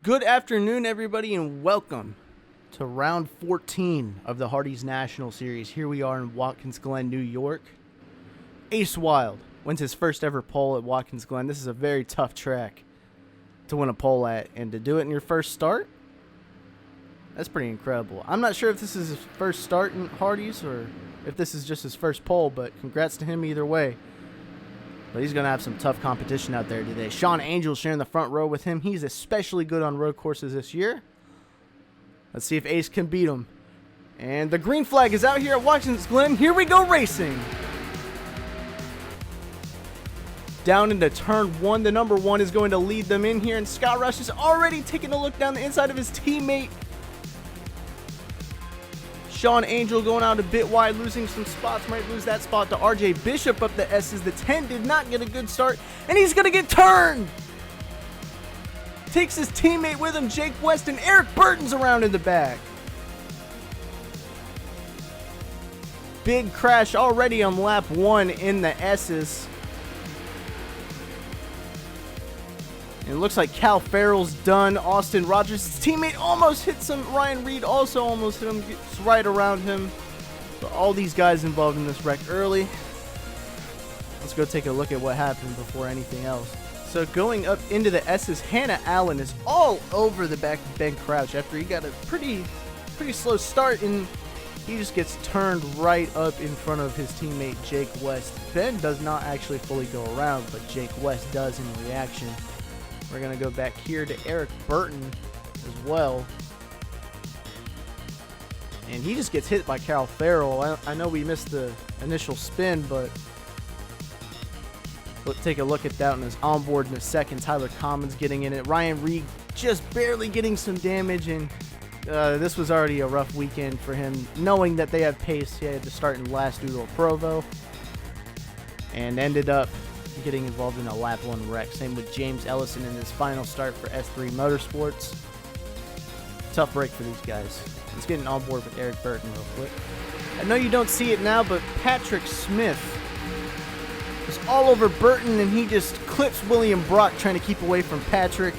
Good afternoon, everybody, and welcome to round 14 of the Hardee's National Series. Here we are in Watkins Glen, New York. Ace Wylde wins his first ever pole at Watkins Glen. This is a very tough track to win a pole at, and to do it in your first start, that's pretty incredible. I'm not sure if this is his first start in Hardee's or if this is just his first pole, but congrats to him either way. But he's going to have some tough competition out there today. Sean Angel sharing the front row with him. He's especially good on road courses this year. Let's see if Ace can beat him. And the green flag is out here at Watkins Glen. Here we go racing. Down into turn one. The number one is going to lead them in here. And Scott Rush is already taking a look down the inside of his teammate. Sean Angel going out a bit wide, losing some spots. Might lose that spot to RJ Bishop up the S's. The 10 did not get a good start, and he's going to get turned. Takes his teammate with him, Jake West, and Eric Burton's around in the back. Big crash already on lap one in the S's. It looks like Cal Farrell's done. Austin Rogers' teammate almost hits him. Ryan Reed also almost hit him. Gets right around him. But all these guys involved in this wreck early. Let's go take a look at what happened before anything else. So going up into the S's, Hannah Allen is all over the back of Ben Crouch after he got a pretty slow start, and he just gets turned right up in front of his teammate Jake West. Ben does not actually fully go around, but Jake West does in reaction. We're going to go back here to Eric Burton as well. And he just gets hit by Cal Farrell. I know we missed the initial spin, but let's take a look at that on his onboard in a second. Tyler Commons getting in it. Ryan Reed just barely getting some damage, and this was already a rough weekend for him. Knowing that they have pace, he had to start in last due to a Provo, and ended up getting involved in a lap one wreck. Same with James Ellison in his final start for S3 Motorsports. Tough break for these guys. Let's get on board with Eric Burton real quick. I know you don't see it now, but Patrick Smith was all over Burton, and he just clips William Brock trying to keep away from Patrick.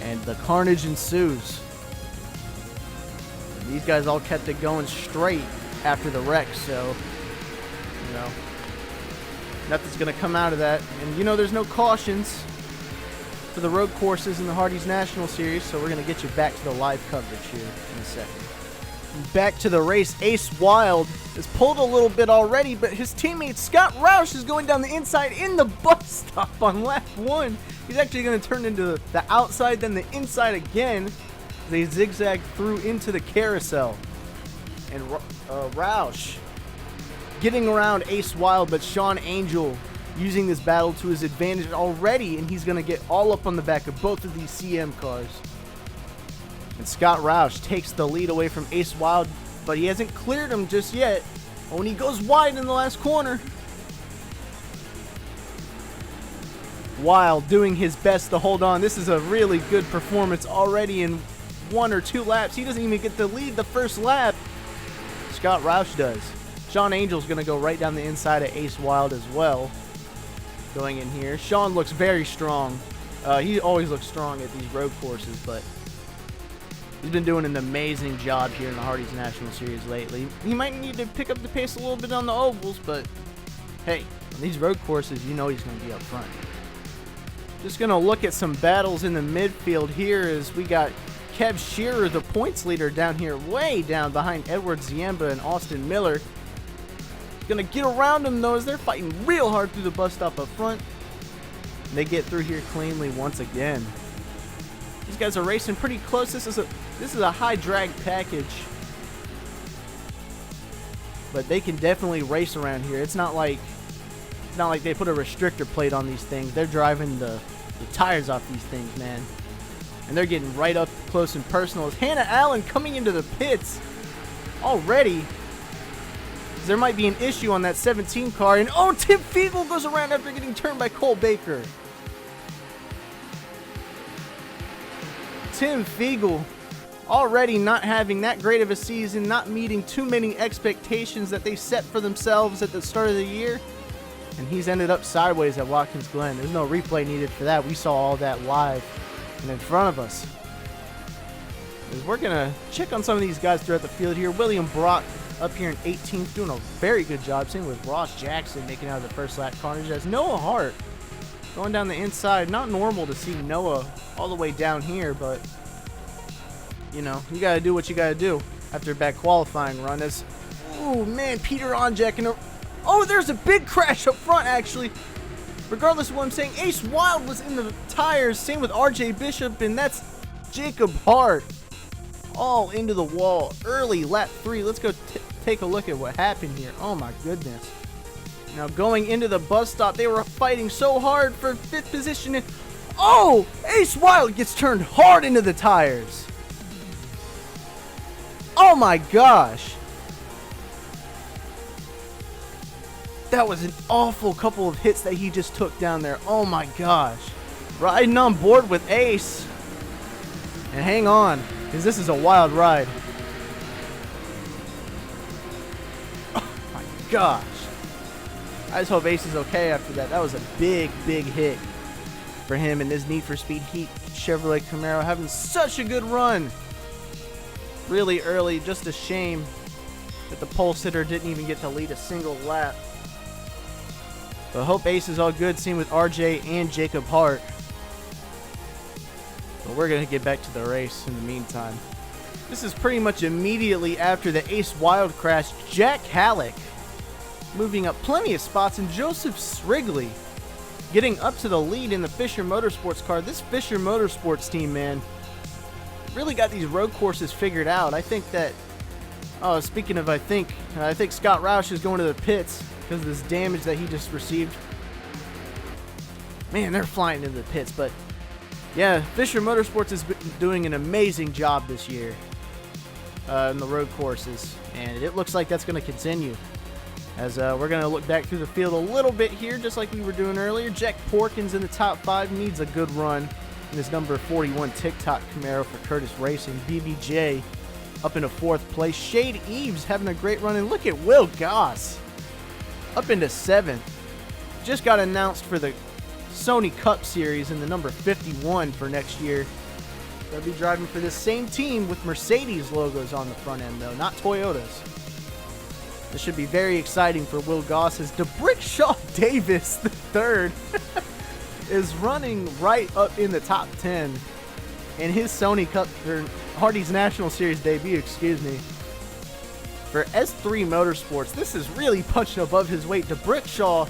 And the carnage ensues. And these guys all kept it going straight after the wreck, so, you know, nothing's going to come out of that. And, you know, there's no cautions for the road courses in the Hardee's National Series, so we're going to get you back to the live coverage here in a second. Back to the race. Ace Wylde has pulled a little bit already, but his teammate Scott Roush is going down the inside in the bus stop on lap one. He's actually going to turn into the outside, then the inside again. They zigzag through into the carousel. And Roush getting around Ace Wylde, but Sean Angel using this battle to his advantage already, and he's going to get all up on the back of both of these CM cars. And Scott Roush takes the lead away from Ace Wylde, but he hasn't cleared him just yet. When he goes wide in the last corner, Wylde doing his best to hold on. This is a really good performance already in 1 or 2 laps. He doesn't even get the lead the first lap. Scott Roush does. Sean Angel's going to go right down the inside of Ace Wylde as well. Going in here. Sean looks very strong. He always looks strong at these road courses, but he's been doing an amazing job here in the Hardee's National Series lately. He might need to pick up the pace a little bit on the ovals, but hey, on these road courses, you know he's going to be up front. Just going to look at some battles in the midfield here as we got Kev Shearer, the points leader, down here way down behind Edward Ziemba and Austin Miller. Gonna get around them though as they're fighting real hard through the bus stop up front. They get through here cleanly once again. These guys are racing pretty close. This is a high drag package, but they can definitely race around here. It's not like they put a restrictor plate on these things. They're driving the tires off these things, man, and they're getting right up close and personal. As Hannah Allen coming into the pits already. There might be an issue on that 17 car, and oh, Tim Fiegel goes around after getting turned by Cole Baker. Tim Fiegel already not having that great of a season, not meeting too many expectations that they set for themselves at the start of the year, and he's ended up sideways at Watkins Glen. There's no replay needed for that. We saw all that live and in front of us. We're going to check on some of these guys throughout the field here. William Brock up here in 18th, doing a very good job. Same with Ross Jackson making out of the first lap carnage. As Noah Hart going down the inside. Not normal to see Noah all the way down here, but, you know, you got to do what you got to do after a bad qualifying run. As, oh, man, Peter Onjack. Oh, there's a big crash up front, actually. Regardless of what I'm saying, Ace Wylde was in the tires. Same with RJ Bishop, and that's Jacob Hart. All into the wall early, lap 3. Let's go take a look at what happened here. Oh my goodness. Now going into the bus stop, they were fighting so hard for 5th position. And oh, Ace Wylde gets turned hard into the tires. Oh my gosh. That was an awful couple of hits that he just took down there. Oh my gosh. Riding on board with Ace. And hang on, because this is a wild ride. Oh my gosh. I just hope Ace is okay after that. That was a big, big hit for him in this Need for Speed Heat Chevrolet Camaro, having such a good run. Really early, just a shame that the pole sitter didn't even get to lead a single lap. But I hope Ace is all good, same with RJ and Jacob Hart. But we're going to get back to the race in the meantime. This is pretty much immediately after the Ace Wylde crash. Jack Halleck moving up plenty of spots, and Joseph Srigley getting up to the lead in the Fisher Motorsports car. This Fisher Motorsports team, man, really got these road courses figured out. I think that, oh, speaking of I think Scott Roush is going to the pits because of this damage that he just received. Man, they're flying into the pits, but yeah, Fisher Motorsports has been doing an amazing job this year in the road courses, and it looks like that's going to continue. As we're going to look back through the field a little bit here, just like we were doing earlier. Jack Porkins in the top 5 needs a good run in this number 41 TikTok Camaro for Curtis Racing. BBJ up into 4th place. Shade Eves having a great run, and look at Will Goss up into 7th. Just got announced for the Sony Cup Series in the number 51 for next year. They'll be driving for this same team with Mercedes logos on the front end, though, not Toyotas. This should be very exciting for Will Goss, as DeBrickshaw Davis III is running right up in the top 10 in his Sony Cup, or Hardee's National Series debut, excuse me, for S3 Motorsports. This is really punching above his weight. DeBrickshaw,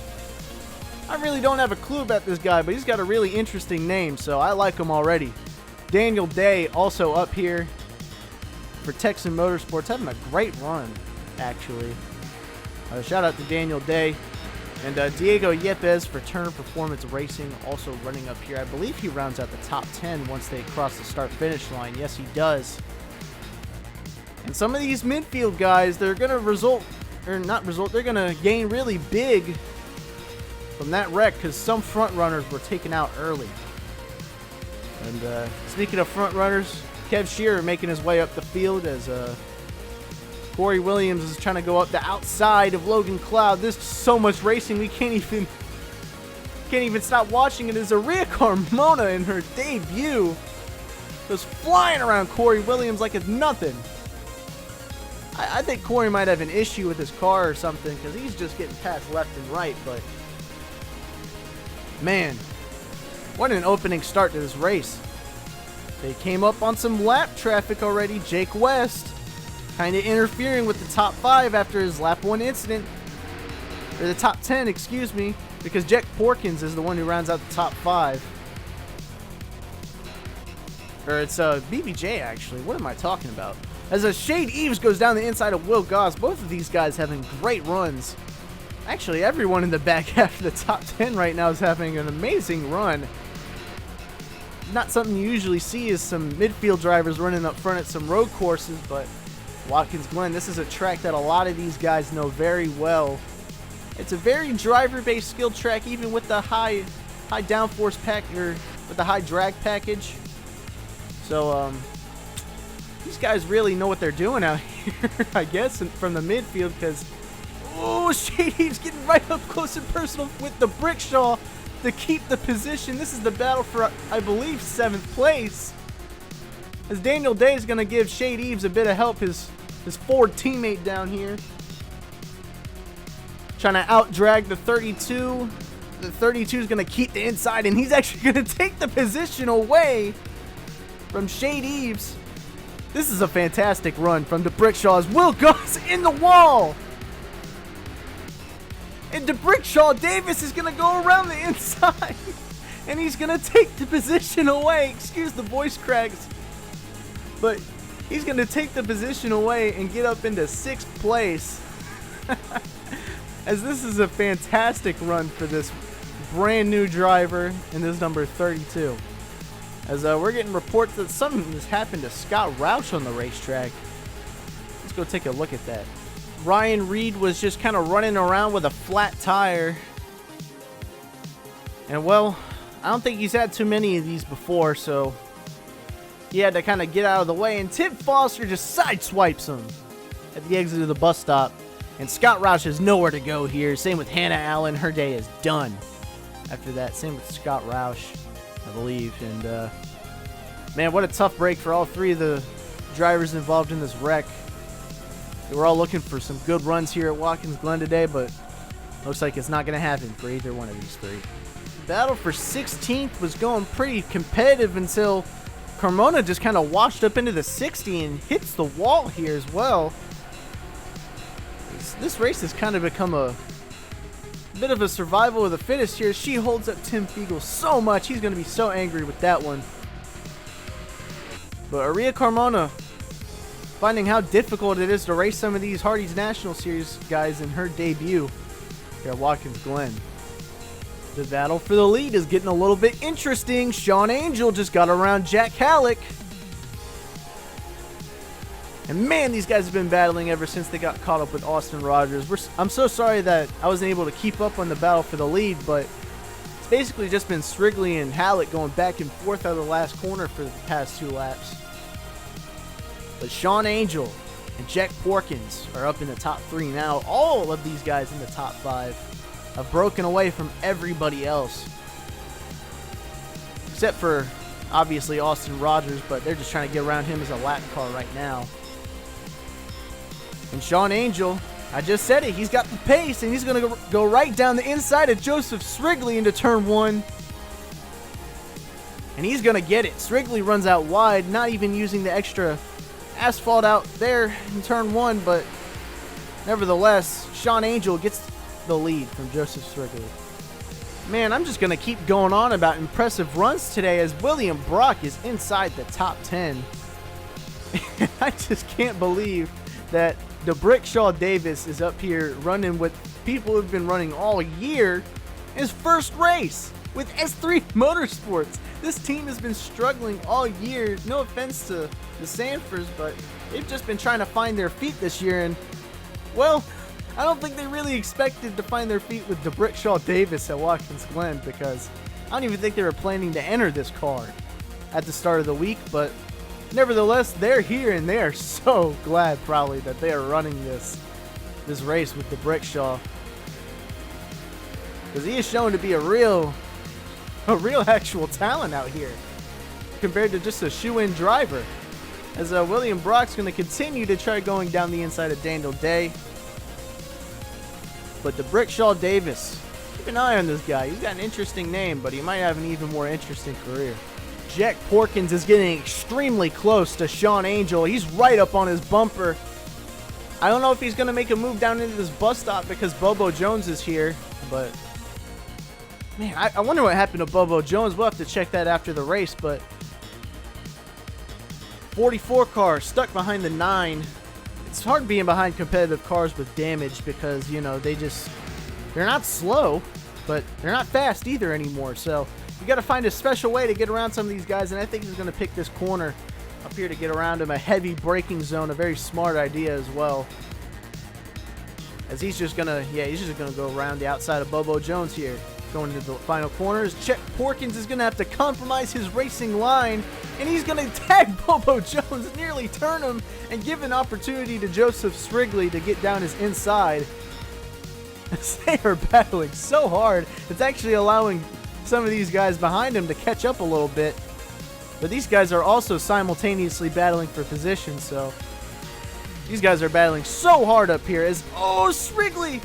I really don't have a clue about this guy, but he's got a really interesting name, so I like him already. Daniel Day also up here for Texan Motorsports, having a great run, actually. Shout out to Daniel Day. And Diego Yepes for Turner Performance Racing, also running up here. I believe he rounds out the top 10 once they cross the start-finish line. Yes, he does. And some of these midfield guys, they're going to they're going to gain really big from that wreck, because some front runners were taken out early. And speaking of front runners, Kev Shearer making his way up the field as Corey Williams is trying to go up the outside of Logan Cloud. There's so much racing we can't even stop watching it. As Aria Carmona in her debut goes flying around Corey Williams like it's nothing. I think Corey might have an issue with his car or something, because he's just getting passed left and right. But man, what an opening start to this race. They came up on some lap traffic already. Jake West kind of interfering with the top 5 after his lap 1 incident. Or the top 10, excuse me, because Jack Porkins is the one who rounds out the top 5. Or it's BBJ, actually. What am I talking about? As Shade Eves goes down the inside of Will Goss. Both of these guys having great runs. Actually, everyone in the back half of the top 10 right now is having an amazing run. Not something you usually see, is some midfield drivers running up front at some road courses, but Watkins Glen, this is a track that a lot of these guys know very well. It's a very driver-based skill track, even with the high downforce pack, or with the high drag package. So these guys really know what they're doing out here, I guess, from the midfield, because oh, Shady's getting right up close and personal with the Brickshaw. to keep the position. This is the battle for, I believe, 7th place. As Daniel Day is going to give Shade Eves a bit of help, his Ford teammate down here. Trying to out-drag the 32. The 32 is going to keep the inside, and he's actually going to take the position away from Shade Eves. This is a fantastic run from DeBrickshaw as Will goes in the wall. And DeBrickshaw Davis is going to go around the inside. And he's going to take the position away. Excuse the voice cracks. But he's going to take the position away and get up into 6th place. As this is a fantastic run for this brand new driver in this number 32. As we're getting reports that something has happened to Scott Roush on the racetrack. Let's go take a look at that. Ryan Reed was just kind of running around with a flat tire. And well, I don't think he's had too many of these before, so he had to kind of get out of the way. And Tim Foster just sideswipes him at the exit of the bus stop. And Scott Roush has nowhere to go here. Same with Hannah Allen. Her day is done after that. Same with Scott Roush, I believe. And man, what a tough break for all 3 of the drivers involved in this wreck. They were all looking for some good runs here at Watkins Glen today, but looks like it's not going to happen for either one of these 3. Battle for 16th was going pretty competitive until Carmona just kind of washed up into the 60 and hits the wall here as well. This race has kind of become a bit of a survival of the fittest here. She holds up Tim Fiegel so much. He's going to be so angry with that one. But Aria Carmona finding how difficult it is to race some of these Hardee's National Series guys in her debut here at Watkins Glen. The battle for the lead is getting a little bit interesting. Sean Angel just got around Jack Halleck. And man, these guys have been battling ever since they got caught up with Austin Rogers. I'm so sorry that I wasn't able to keep up on the battle for the lead, but it's basically just been Srigley and Halleck going back and forth out of the last corner for the past 2 laps. But Sean Angel and Jack Porkins are up in the top 3 now. All of these guys in the top 5 have broken away from everybody else. Except for, obviously, Austin Rogers, but they're just trying to get around him as a lap car right now. And Sean Angel, I just said it, he's got the pace, and he's going to go right down the inside of Joseph Srigley into turn 1. And he's going to get it. Srigley runs out wide, not even using the extra asphalt out there in turn 1, but nevertheless, Sean Angel gets the lead from Joseph Srigley. Man, I'm just going to keep going on about impressive runs today as William Brock is inside the top 10. I just can't believe that DeBrickshaw Davis is up here running with people who've been running all year. His first race with S3 Motorsports. This team has been struggling all year. No offense to the Sanfords, but they've just been trying to find their feet this year. And, well, I don't think they really expected to find their feet with DeBrickshaw Davis at Watkins Glen, because I don't even think they were planning to enter this car at the start of the week. But nevertheless, they're here, and they are so glad probably that they are running this race with DeBrickshaw, because he is shown to be a real actual talent out here compared to just a shoe-in driver. As William Brock's going to continue to try going down the inside of Daniel Day. But DeBrickshaw Davis, keep an eye on this guy. He's got an interesting name, but he might have an even more interesting career. Jack Porkins is getting extremely close to Sean Angel. He's right up on his bumper. I don't know if he's going to make a move down into this bus stop because Bobo Jones is here, but man, I wonder what happened to Bobo Jones. We'll have to check that after the race, but 44 car stuck behind the 9. It's hard being behind competitive cars with damage because, you know, they're not slow, but they're not fast either anymore. So you got to find a special way to get around some of these guys, and I think he's going to pick this corner up here to get around him. A heavy braking zone, a very smart idea as well. As he's just going to go around the outside of Bobo Jones here. Going into the final corners, Chet Porkins is going to have to compromise his racing line, and he's going to tag Bobo Jones, nearly turn him, and give an opportunity to Joseph Srigley to get down his inside. They are battling so hard, it's actually allowing some of these guys behind him to catch up a little bit. But these guys are also simultaneously battling for position, so these guys are battling so hard up here as, oh, Srigley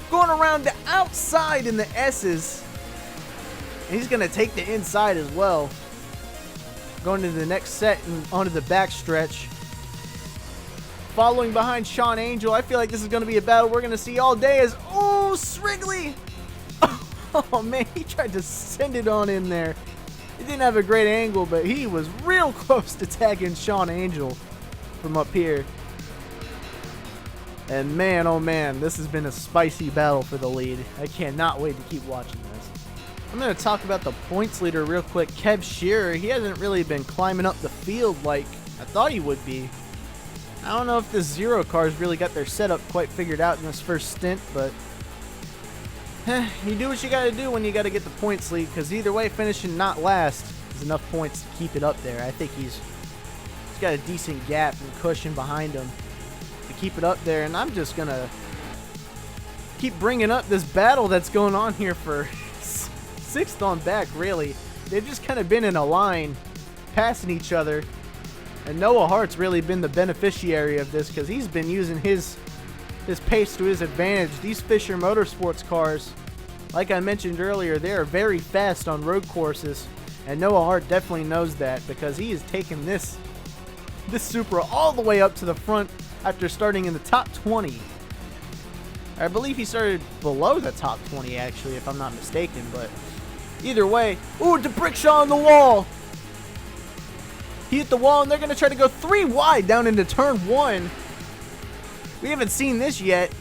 going around the outside in the S's. And he's going to take the inside as well. Going to the next set and onto the backstretch. Following behind Sean Angel. I feel like this is going to be a battle we're going to see all day as, oh, Srigley. Oh, man, he tried to send it on in there. He didn't have a great angle, but he was real close to tagging Sean Angel from up here. And man, oh man, this has been a spicy battle for the lead. I cannot wait to keep watching this. I'm going to talk about the points leader real quick. Kev Shearer, he hasn't really been climbing up the field like I thought he would be. I don't know if the Zero cars really got their setup quite figured out in this first stint, but you do what you got to do when you got to get the points lead, because either way, finishing not last is enough points to keep it up there. I think he's got a decent gap and cushion behind him to keep it up there, and I'm just going to keep bringing up this battle that's going on here for sixth on back, really. They've just kind of been in a line passing each other, and Noah Hart's really been the beneficiary of this because he's been using his pace to his advantage. These Fisher Motorsports cars, like I mentioned earlier, they are very fast on road courses, and Noah Hart definitely knows that because he has taken this Supra all the way up to the front after starting in the top 20. I believe he started below the top 20 actually, if I'm not mistaken, but either way, ooh, DeBrickshaw on the wall. He hit the wall, and they're going to try to go 3 wide down into turn 1. We haven't seen this yet.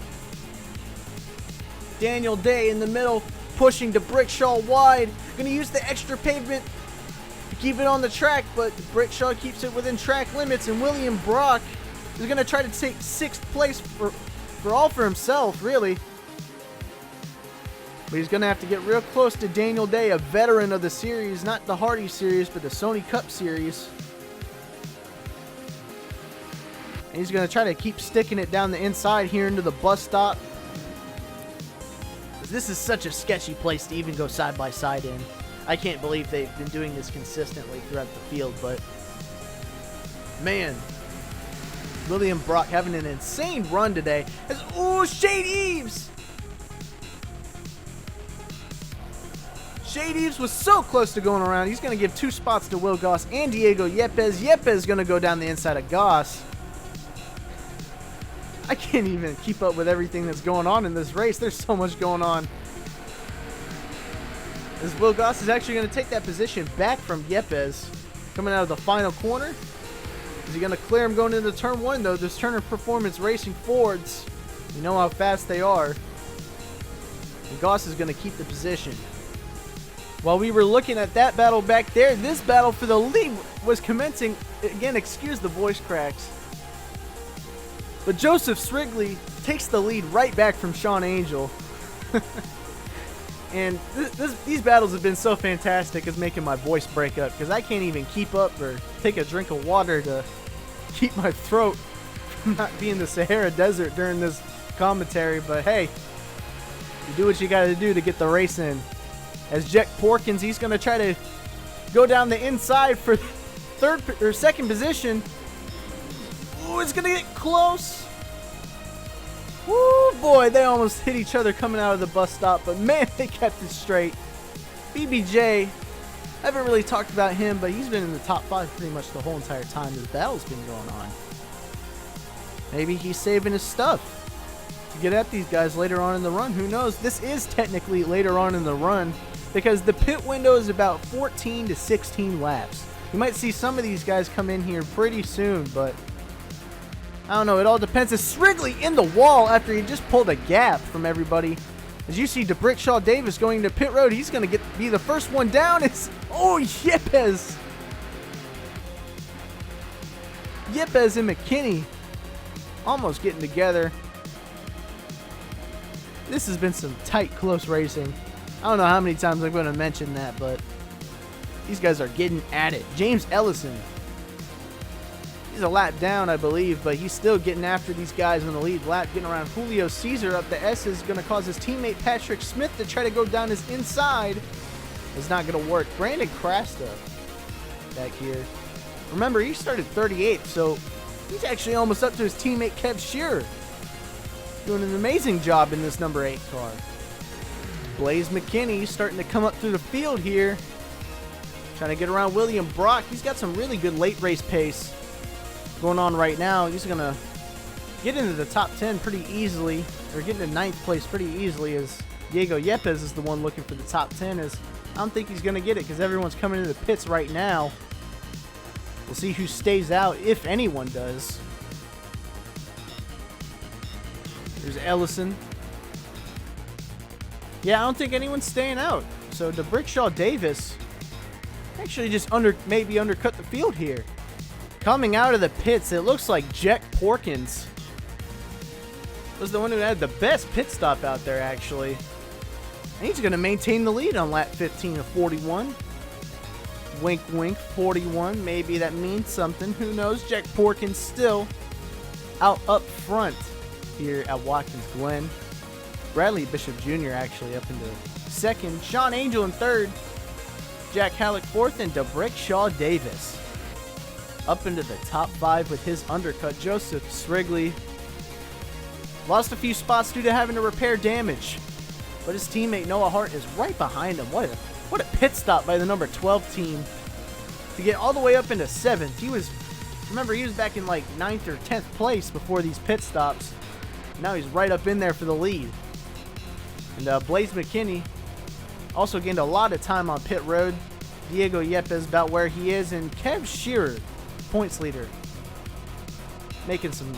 Daniel Day in the middle, pushing DeBrickshaw wide. Going to use the extra pavement to keep it on the track, but DeBrickshaw keeps it within track limits, and William Brock is going to try to take 6th place for himself, really. But he's going to have to get real close to Daniel Day, a veteran of the series, not the Hardee series, but the Sony Cup series. And he's going to try to keep sticking it down the inside here into the bus stop. This is such a sketchy place to even go side by side in. I can't believe they've been doing this consistently throughout the field, but man, William Brock having an insane run today. As, ooh, Shade Eves! Shade Eves was so close to going around. He's going to give 2 spots to Will Goss and Diego Yepes. Yepes is going to go down the inside of Goss. I can't even keep up with everything that's going on in this race. There's so much going on. As Will Goss is actually going to take that position back from Yepes coming out of the final corner. Is he going to clear him going into turn 1, though? This Turner Performance Racing Fords, you know how fast they are. And Goss is going to keep the position. While we were looking at that battle back there, this battle for the lead was commencing. Again, excuse the voice cracks. But Joseph Srigley takes the lead right back from Sean Angel. And these battles have been so fantastic, it's making my voice break up because I can't even keep up or take a drink of water to keep my throat from not being the Sahara Desert during this commentary. But hey, you do what you got to do to get the race in. As Jack Porkins, he's going to try to go down the inside for second position. Ooh, it's going to get close. Woo, boy, they almost hit each other coming out of the bus stop, but man, they kept it straight. BBJ, I haven't really talked about him, but he's been in the top 5 pretty much the whole entire time this battle's been going on. Maybe he's saving his stuff to get at these guys later on in the run. Who knows? This is technically later on in the run because the pit window is about 14 to 16 laps. You might see some of these guys come in here pretty soon, but I don't know. It all depends. It's Srigley in the wall after he just pulled a gap from everybody. As you see DeBrickshaw Davis going to pit road, he's going to be the first one down. It's, oh, Yepes. Yepes and McKinney almost getting together. This has been some tight, close racing. I don't know how many times I'm going to mention that, but these guys are getting at it. James Ellison. He's a lap down, I believe, but he's still getting after these guys in the lead lap, getting around Julio Cesar up the S is going to cause his teammate Patrick Smith to try to go down his inside. It's not going to work. Brandon Crasta back here. Remember, he started 38th, so he's actually almost up to his teammate Kev Shearer. Doing an amazing job in this number 8 car. Blaze McKinney starting to come up through the field here. Trying to get around William Brock. He's got some really good late race pace going on right now. He's going to get into the top 10 pretty easily, or get into 9th place pretty easily, as Diego Yepes is the one looking for the top 10. As I don't think he's going to get it because everyone's coming into the pits right now. We'll see who stays out, if anyone does. There's Ellison. Yeah, I don't think anyone's staying out. So DeBrickshaw Davis actually just maybe undercut the field here. Coming out of the pits, it looks like Jack Porkins was the one who had the best pit stop out there, actually. And he's going to maintain the lead on lap 15 of 41. Wink, wink, 41. Maybe that means something. Who knows? Jack Porkins still out up front here at Watkins Glen. Bradley Bishop Jr. actually up into second. Sean Angel in third. Jack Halleck fourth, and DeBrickshaw Davis up into the top 5 with his undercut. Joseph Srigley lost a few spots due to having to repair damage, but his teammate Noah Hart is right behind him. What a pit stop by the number 12 team to get all the way up into 7th. Remember, he was back in like 9th or 10th place before these pit stops. Now he's right up in there for the lead. And Blaze McKinney also gained a lot of time on pit road. Diego Yepes about where he is, and Kev Shearer, points leader, making some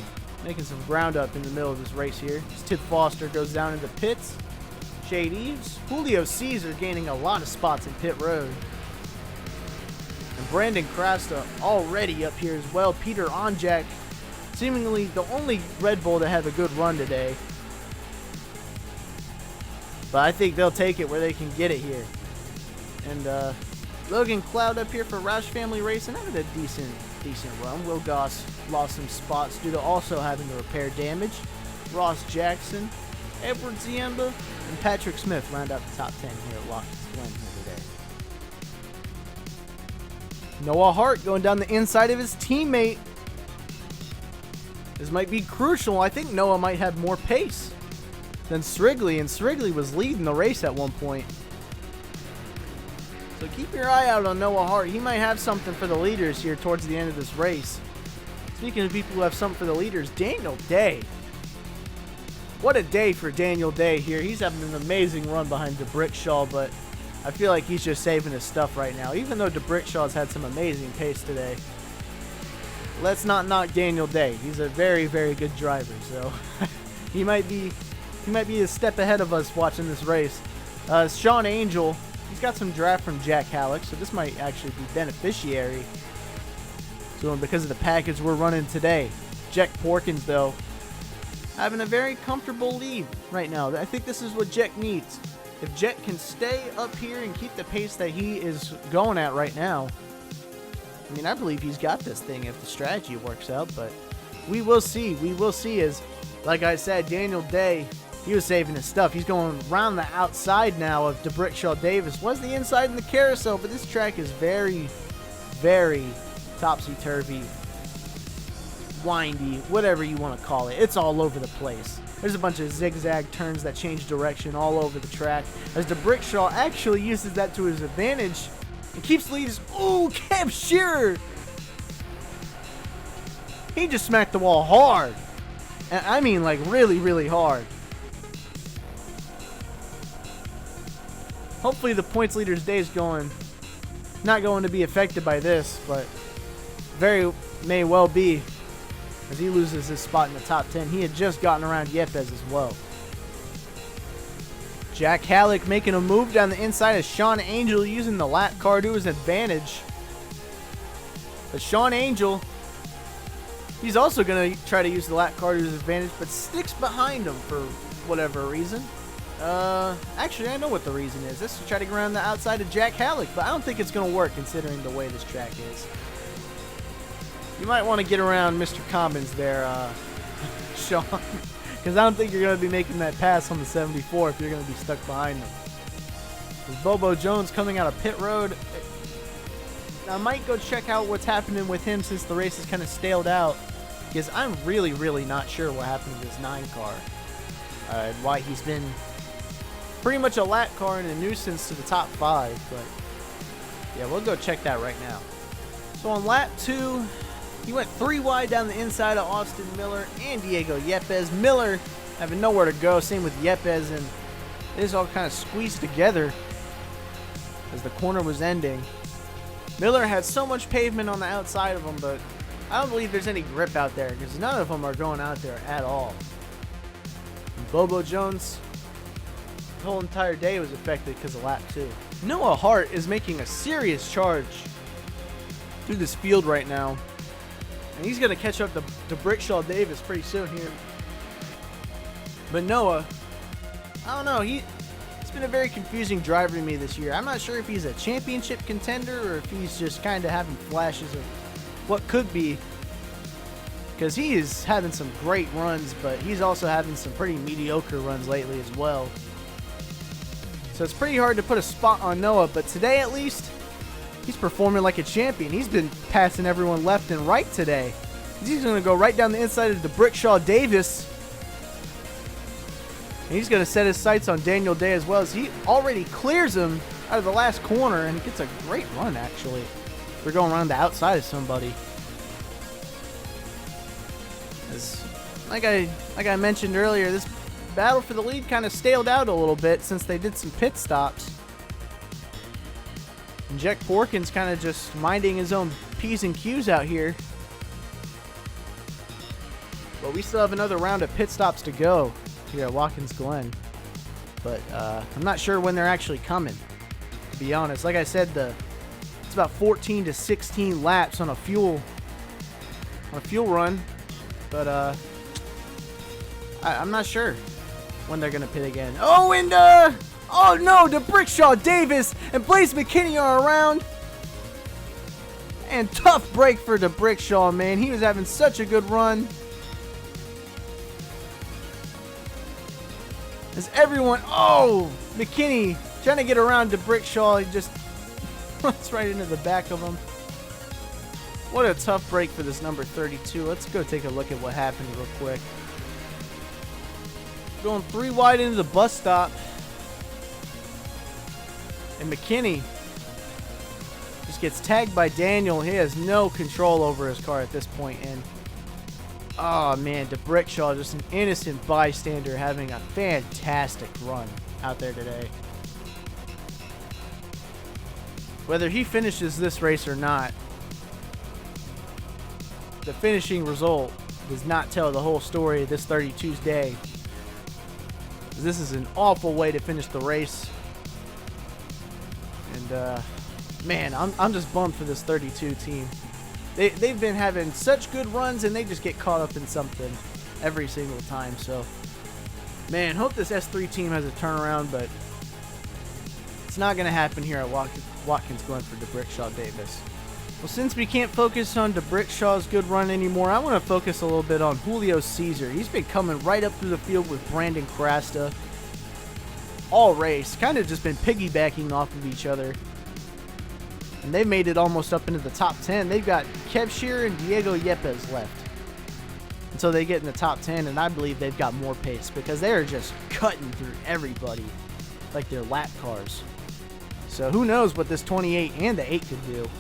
ground up in the middle of this race here. As Tip Foster goes down into pits. Shade Eves, Julio Cesar gaining a lot of spots in pit road. And Brandon Crasta already up here as well. Peter Onjak, seemingly the only Red Bull to have a good run today. But I think they'll take it where they can get it here. And Logan Cloud up here for Roush Family Racing having a decent run. Will Goss lost some spots due to also having to repair damage. Ross Jackson, Edward Ziemba, and Patrick Smith round out the top 10 here at Watkins Glen today. Noah Hart going down the inside of his teammate. This might be crucial. I think Noah might have more pace than Srigley, and Srigley was leading the race at one point. So keep your eye out on Noah Hart. He might have something for the leaders here towards the end of this race. Speaking of people who have something for the leaders, Daniel Day. What a day for Daniel Day here. He's having an amazing run behind DeBrickshaw, but I feel like he's just saving his stuff right now. Even though DeBrickshaw's had some amazing pace today, let's not knock Daniel Day. He's a very, very good driver, so he might be a step ahead of us watching this race. Sean Angel, he's got some draft from Jack Halleck, so this might actually be beneficiary to him because of the package we're running today. Jack Porkins, though, having a very comfortable lead right now. I think this is what Jack needs. If Jack can stay up here and keep the pace that he is going at right now, I mean, I believe he's got this thing if the strategy works out, but we will see. We will see as, like I said, Daniel Day, he was saving his stuff. He's going around the outside now of DeBrickshaw Davis. Was the inside in the carousel, but this track is very, very topsy-turvy, windy, whatever you want to call it. It's all over the place. There's a bunch of zigzag turns that change direction all over the track, as DeBrickshaw actually uses that to his advantage and keeps leading. Ooh, Kev Shearer! He just smacked the wall hard. And I mean, like, really, really hard. Hopefully the points leader's day is not going to be affected by this, but very may well be, as he loses his spot in the top 10. He had just gotten around Yepes as well. Jack Halleck making a move down the inside of Sean Angel, using the lap car to his advantage. But Sean Angel, he's also going to try to use the lap car to his advantage, but sticks behind him for whatever reason. Actually, I know what the reason is. This is to try to get around the outside of Jack Halleck, but I don't think it's going to work considering the way this track is. You might want to get around Mr. Commons there, Sean, because I don't think you're going to be making that pass on the 74 if you're going to be stuck behind him. There's Bobo Jones coming out of pit road. Now, I might go check out what's happening with him since the race is kind of staled out, because I'm really, really not sure what happened to this 9 car. And why he's been pretty much a lap car and a nuisance to the top 5. But, yeah, we'll go check that right now. So on lap 2, he went 3 wide down the inside of Austin Miller and Diego Yepes. Miller having nowhere to go. Same with Yepes, and it is all kind of squeezed together as the corner was ending. Miller had so much pavement on the outside of him, but I don't believe there's any grip out there because none of them are going out there at all. And Bobo Jones, the whole entire day was affected because of lap 2. Noah Hart is making a serious charge through this field right now, and he's going to catch up to Brickshaw Davis pretty soon here. But Noah, I don't know, it's been a very confusing driver to me this year. I'm not sure if he's a championship contender or if he's just kind of having flashes of what could be, because he is having some great runs, but he's also having some pretty mediocre runs lately as well. So it's pretty hard to put a spot on Noah, but today at least, he's performing like a champion. He's been passing everyone left and right today. He's going to go right down the inside of the Brickshaw Davis. And he's going to set his sights on Daniel Day as well, as he already clears him out of the last corner and gets a great run, actually. They're going around the outside of somebody. As, like I mentioned earlier, this battle for the lead kind of staled out a little bit since they did some pit stops. And Jack Porkins kind of just minding his own P's and Q's out here. But we still have another round of pit stops to go here at Watkins Glen. But I'm not sure when they're actually coming, to be honest. Like I said, it's about 14 to 16 laps on a fuel run. But I'm not sure when they're going to pit again. Oh, and oh no, the Brickshaw Davis and Blaze McKinney are around. And tough break for the Brickshaw, man. He was having such a good run. As everyone, oh, McKinney trying to get around to Brickshaw, he just runs right into the back of him. What a tough break for this number 32. Let's go take a look at what happened real quick. Going 3 wide into the bus stop. And McKinney just gets tagged by Daniel. He has no control over his car at this point. And oh man, DeBrickshaw, just an innocent bystander, having a fantastic run out there today. Whether he finishes this race or not, the finishing result does not tell the whole story of this 32's day. This is an awful way to finish the race. And man, I'm just bummed for this 32 team. They've been having such good runs, and they just get caught up in something every single time. So, man, hope this S3 team has a turnaround, but it's not going to happen here at Watkins Glen for DeBrickshaw Davis. Well, since we can't focus on DeBrickshaw's good run anymore, I want to focus a little bit on Julio Caesar. He's been coming right up through the field with Brandon Crasta all race, kind of just been piggybacking off of each other. And they've made it almost up into the top 10. They've got Kev Shearer and Diego Yepes left until they get in the top 10, and I believe they've got more pace because they're just cutting through everybody like they're lap cars. So who knows what this 28 and the 8 could do.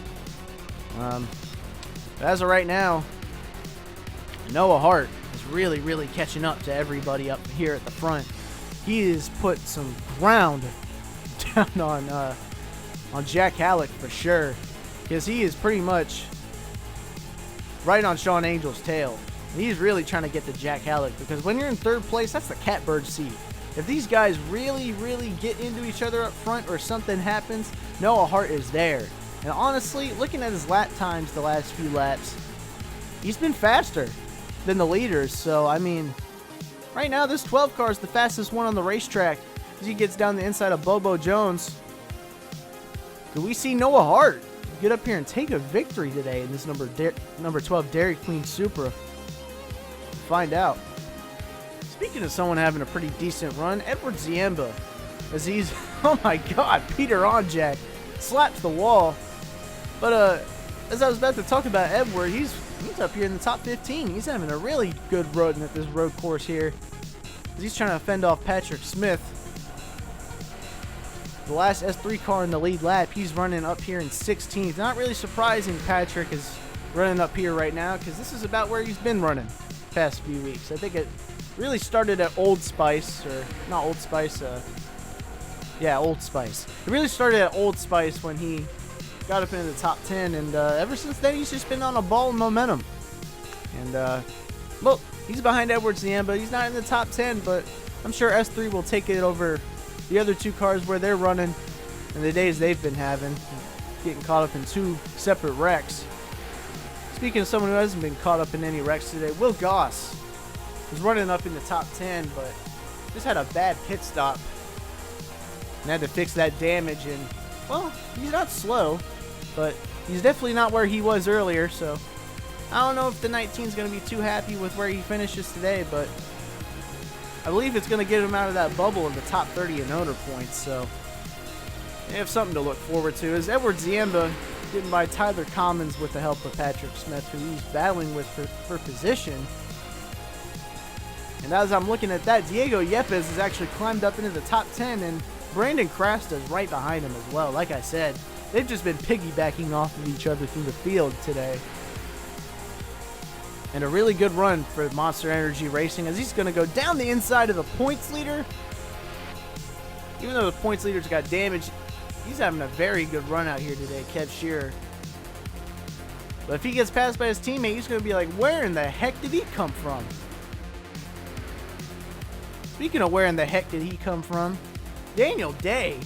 As of right now, Noah Hart is really, really catching up to everybody up here at the front. He has put some ground down on Jack Halleck for sure, because he is pretty much right on Sean Angel's tail. He's really trying to get to Jack Halleck, because when you're in third place, that's the catbird seat. If these guys really, really get into each other up front or something happens, Noah Hart is there. And honestly, looking at his lap times the last few laps, he's been faster than the leaders. So, I mean, right now this 12 car is the fastest one on the racetrack as he gets down the inside of Bobo Jones. Could we see Noah Hart get up here and take a victory today in this number 12 Dairy Queen Supra? Find out. Speaking of someone having a pretty decent run, Edward Ziemba, as he's, oh my God, Peter Onjak slaps the wall. But as I was about to talk about Edward, he's up here in the top 15. He's having a really good run at this road course here. He's trying to fend off Patrick Smith. The last S3 car in the lead lap, he's running up here in 16th. Not really surprising Patrick is running up here right now, because this is about where he's been running the past few weeks. I think it really started at Old Spice, or not Old Spice, yeah, Old Spice. It really started at Old Spice when he got up into the top 10, and ever since then he's just been on a ball of momentum. And look, he's behind Edward Ziemba. He's not in the top 10, but I'm sure S3 will take it over the other two cars where they're running and the days they've been having, getting caught up in two separate wrecks. Speaking of someone who hasn't been caught up in any wrecks today, Will Goss was running up in the top 10, but just had a bad pit stop and had to fix that damage. And, well, he's not slow, but he's definitely not where he was earlier, so I don't know if the 19 is going to be too happy with where he finishes today, but I believe it's going to get him out of that bubble of the top 30 in owner points, so they have something to look forward to. As Edward Ziemba getting by Tyler Commons with the help of Patrick Smith, who he's battling with for position. And as I'm looking at that, Diego Yepes has actually climbed up into the top 10, and Brandon Crasta is right behind him as well. Like I said, they've just been piggybacking off of each other through the field today. And a really good run for Monster Energy Racing, as he's going to go down the inside of the points leader. Even though the points leader's got damaged, he's having a very good run out here today, Kev Shearer. But if he gets passed by his teammate, he's going to be like, where in the heck did he come from? Speaking of where in the heck did he come from, Daniel Day,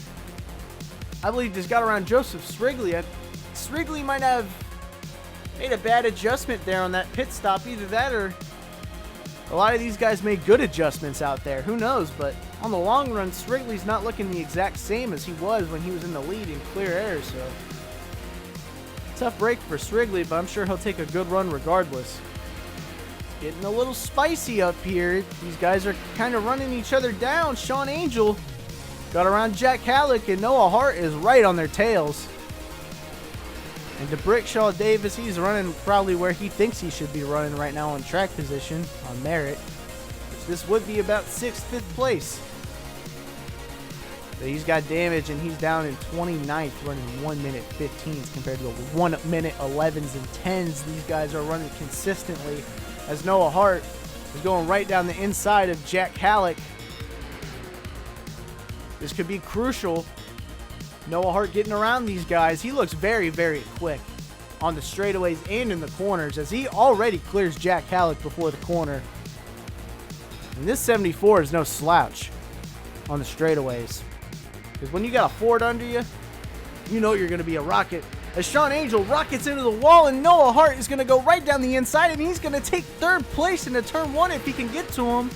I believe, just got around Joseph Srigley. Srigley might have made a bad adjustment there on that pit stop. Either that or a lot of these guys made good adjustments out there. Who knows? But on the long run, Srigley's not looking the exact same as he was when he was in the lead in clear air. So tough break for Srigley, but I'm sure he'll take a good run regardless. It's getting a little spicy up here. These guys are kind of running each other down. Sean Angel got around Jack Halleck, and Noah Hart is right on their tails. And DeBrickshaw Davis, he's running probably where he thinks he should be running right now on track position, on merit. Which this would be about 6th, 5th place. But he's got damage, and he's down in 29th, running 1 minute 15s compared to the 1 minute 11s and 10s these guys are running consistently. As Noah Hart is going right down the inside of Jack Halleck. This could be crucial. Noah Hart getting around these guys. He looks very, very quick on the straightaways and in the corners, as he already clears Jack Halleck before the corner. And this 74 is no slouch on the straightaways, because when you got a Ford under you, you know you're going to be a rocket. As Sean Angel rockets into the wall, and Noah Hart is going to go right down the inside, and he's going to take 3rd place into turn 1 if he can get to him.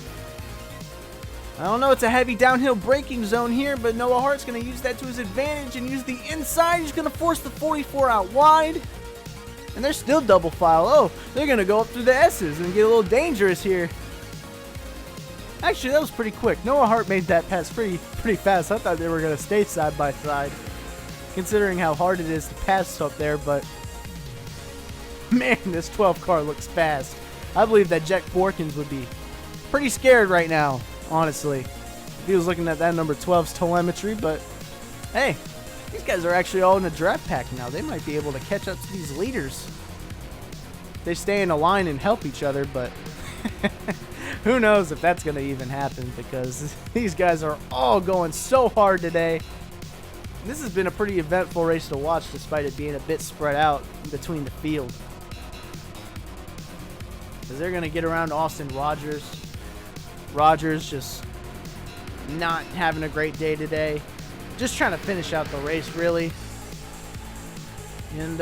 I don't know, it's a heavy downhill braking zone here, but Noah Hart's going to use that to his advantage and use the inside. He's going to force the 44 out wide. And they're still double file. Oh, they're going to go up through the S's and get a little dangerous here. Actually, that was pretty quick. Noah Hart made that pass pretty fast. I thought they were going to stay side by side, considering how hard it is to pass up there. But, man, this 12 car looks fast. I believe that Jack Borkins would be pretty scared right now, honestly, if he was looking at that number 12's telemetry. But hey, these guys are actually all in a draft pack now. They might be able to catch up to these leaders. They stay in a line and help each other, but who knows if that's going to even happen, because these guys are all going so hard today. This has been a pretty eventful race to watch, despite it being a bit spread out in between the field. Because they're going to get around Austin Rogers. Rogers just not having a great day today. Just trying to finish out the race, really. And,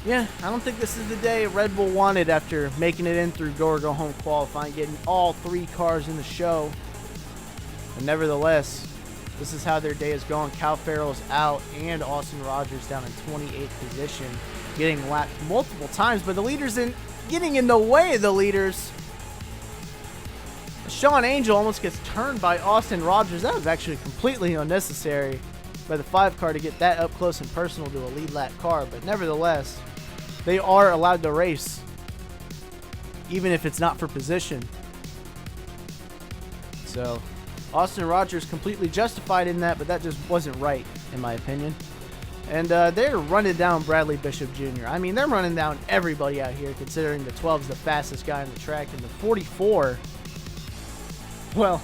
yeah, I don't think this is the day Red Bull wanted after making it in through go or go home qualifying, getting all 3 cars in the show. But nevertheless, This is how their day is going. Cal Farrell's out and Austin Rogers down in 28th position, getting lapped multiple times, but the leaders getting in the way of the leaders. Sean Angel almost gets turned by Austin Rogers. That was actually completely unnecessary by the 5 car to get that up close and personal to a lead lap car, but nevertheless, they are allowed to race, even if it's not for position. So Austin Rogers completely justified in that, but that just wasn't right, in my opinion. And they're running down Bradley Bishop Jr. I mean, they're running down everybody out here, considering the 12 is the fastest guy on the track, and the 44, well,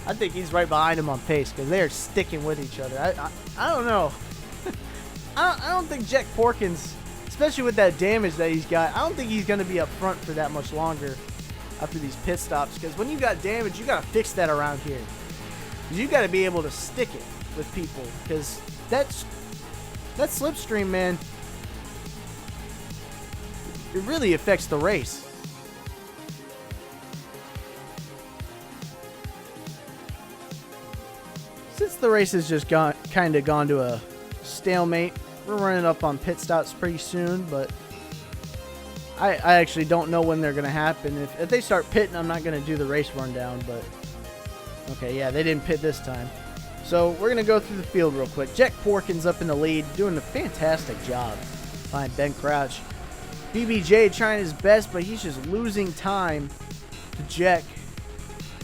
I think he's right behind him on pace because they're sticking with each other. I don't know. I don't think Jack Porkins, especially with that damage that he's got, I don't think he's going to be up front for that much longer after these pit stops, because when you got damage, you got to fix that around here. You got to be able to stick it with people, because that slipstream, man, it really affects the race. Since the race has just kind of gone to a stalemate, we're running up on pit stops pretty soon, but I actually don't know when they're going to happen. If they start pitting, I'm not going to do the race rundown, but okay, yeah, they didn't pit this time. So we're going to go through the field real quick. Jack Porkins up in the lead, doing a fantastic job behind Ben Crouch. BBJ trying his best, but he's just losing time to Jack.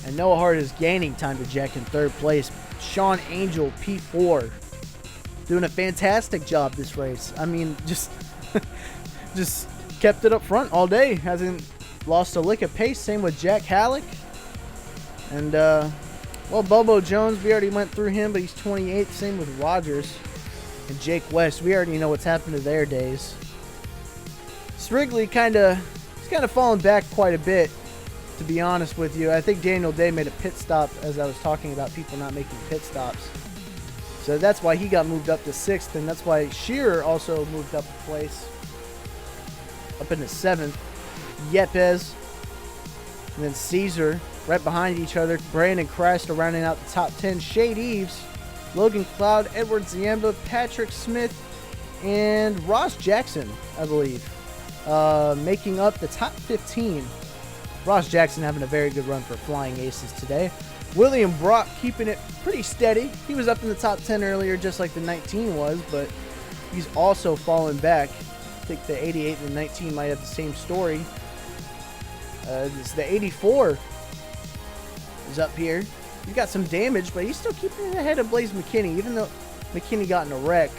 And Noah Hart is gaining time to Jack in 3rd place. Sean Angel, P4, doing a fantastic job this race. I mean, just kept it up front all day. Hasn't lost a lick of pace. Same with Jack Halleck. And, well, Bobo Jones, we already went through him, but he's 28th. Same with Rogers. And Jake West, we already know what's happened to their days. Srigley he's kind of fallen back quite a bit, to be honest with you. I think Daniel Day made a pit stop as I was talking about people not making pit stops. So that's why he got moved up to 6th, and that's why Shearer also moved up a place, up into 7th. Yepes, and then Caesar, right behind each other. Brandon Christ rounding out the top 10. Shade Eves, Logan Cloud, Edward Ziemba, Patrick Smith, and Ross Jackson, I believe, making up the top 15. Ross Jackson having a very good run for Flying Aces today. William Brock keeping it pretty steady. He was up in the top 10 earlier, just like the 19 was, but he's also fallen back. I think the 88 and the 19 might have the same story. The 84 is up here. He's got some damage, but he's still keeping it ahead of Blaze McKinney. Even though McKinney got in a wreck,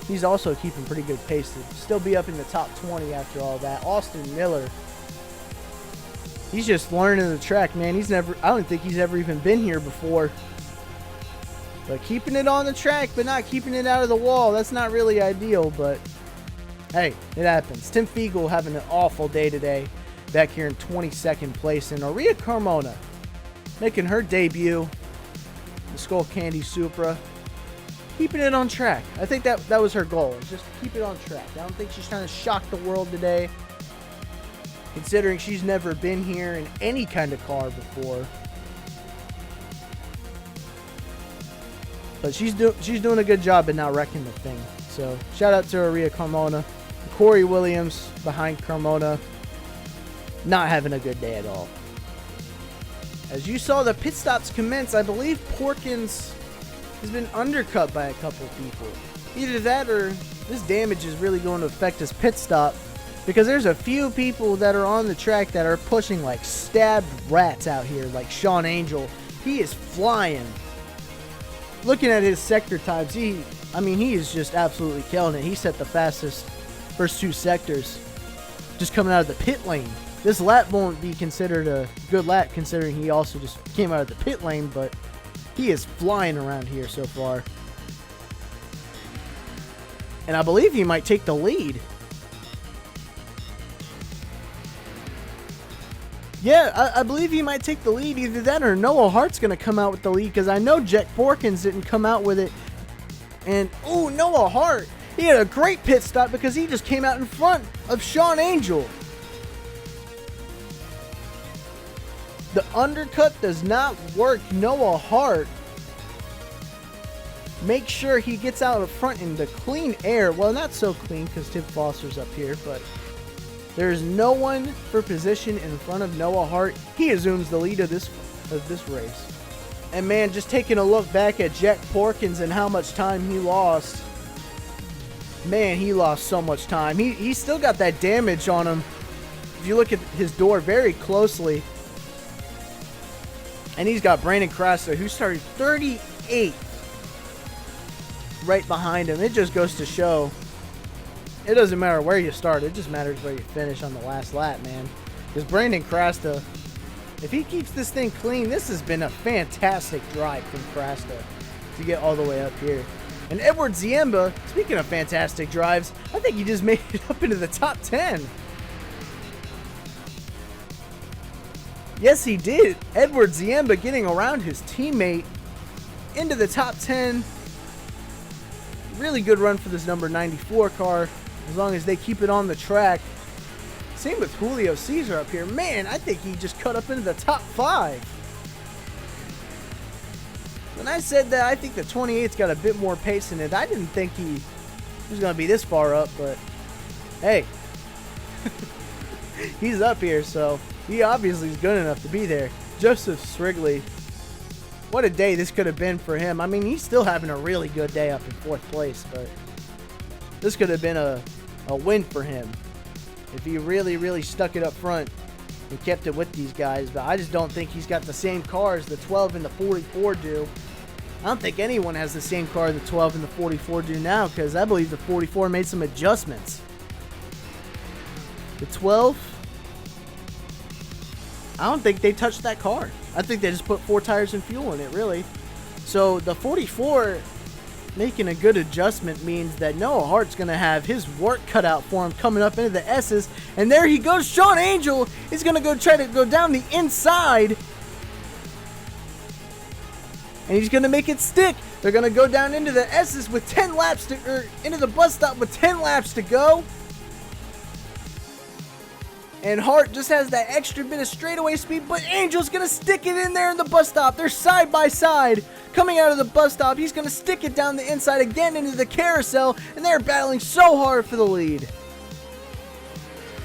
he's also keeping pretty good pace to still be up in the top 20 after all that. Austin Miller, he's just learning the track, man. I don't think he's ever even been here before. But keeping it on the track, but not keeping it out of the wall, that's not really ideal, but hey, it happens. Tim Fiegel having an awful day today, back here in 22nd place. And Aria Carmona making her debut, the Skull Candy Supra, keeping it on track. I think that was her goal, just to keep it on track. I don't think she's trying to shock the world today, considering she's never been here in any kind of car before. But she's doing a good job at not wrecking the thing. So shout out to Aria Carmona. Corey Williams behind Carmona, not having a good day at all. As you saw the pit stops commence, I believe Porkins has been undercut by a couple people. Either that or this damage is really going to affect his pit stop, because there's a few people that are on the track that are pushing like stabbed rats out here, like Sean Angel. He is flying. Looking at his sector times, he is just absolutely killing it. He set the fastest first 2 sectors just coming out of the pit lane. This lap won't be considered a good lap, considering he also just came out of the pit lane, but he is flying around here so far. And I believe he might take the lead. Yeah, I believe he might take the lead. Either that or Noah Hart's going to come out with the lead, because I know Jack Porkins didn't come out with it. And, oh, Noah Hart, he had a great pit stop because he just came out in front of Sean Angel. The undercut does not work. Noah Hart make sure he gets out of front into clean air. Well, not so clean because Tim Foster's up here, but there's no one for position in front of Noah Hart. He assumes the lead of this race. And man, just taking a look back at Jack Porkins and how much time he lost. Man, he lost so much time. He still got that damage on him. If you look at his door very closely. And he's got Brandon Crasta, who started 38th right behind him. It just goes to show, it doesn't matter where you start. It just matters where you finish on the last lap, man. Because Brandon Crasta, if he keeps this thing clean, this has been a fantastic drive from Crasta to get all the way up here. And Edward Ziemba, speaking of fantastic drives, I think he just made it up into the top 10. Yes, he did. Edward Ziemba getting around his teammate into the top 10. Really good run for this number 94 car, as long as they keep it on the track. Same with Julio Cesar up here. Man, I think he just cut up into the top 5. When I said that, I think the 28's got a bit more pace in it. I didn't think he was going to be this far up, but hey, he's up here, so he obviously is good enough to be there. Joseph Srigley, what a day this could have been for him. I mean, he's still having a really good day up in 4th place, but this could have been a win for him if he really, really stuck it up front and kept it with these guys. But I just don't think he's got the same car as the 12 and the 44 do. I don't think anyone has the same car the 12 and the 44 do now, because I believe the 44 made some adjustments. The 12, I don't think they touched that car. I think they just put 4 tires and fuel in it, really. So the 44 making a good adjustment means that Noah Hart's going to have his work cut out for him coming up into the S's. And there he goes. Sean Angel is going to try to go down the inside. And he's going to make it stick. They're going to go down into the S's with 10 laps to, or into the bus stop with 10 laps to go. And Hart just has that extra bit of straightaway speed, but Angel's going to stick it in there in the bus stop. They're side by side coming out of the bus stop. He's going to stick it down the inside again into the carousel, and they're battling so hard for the lead.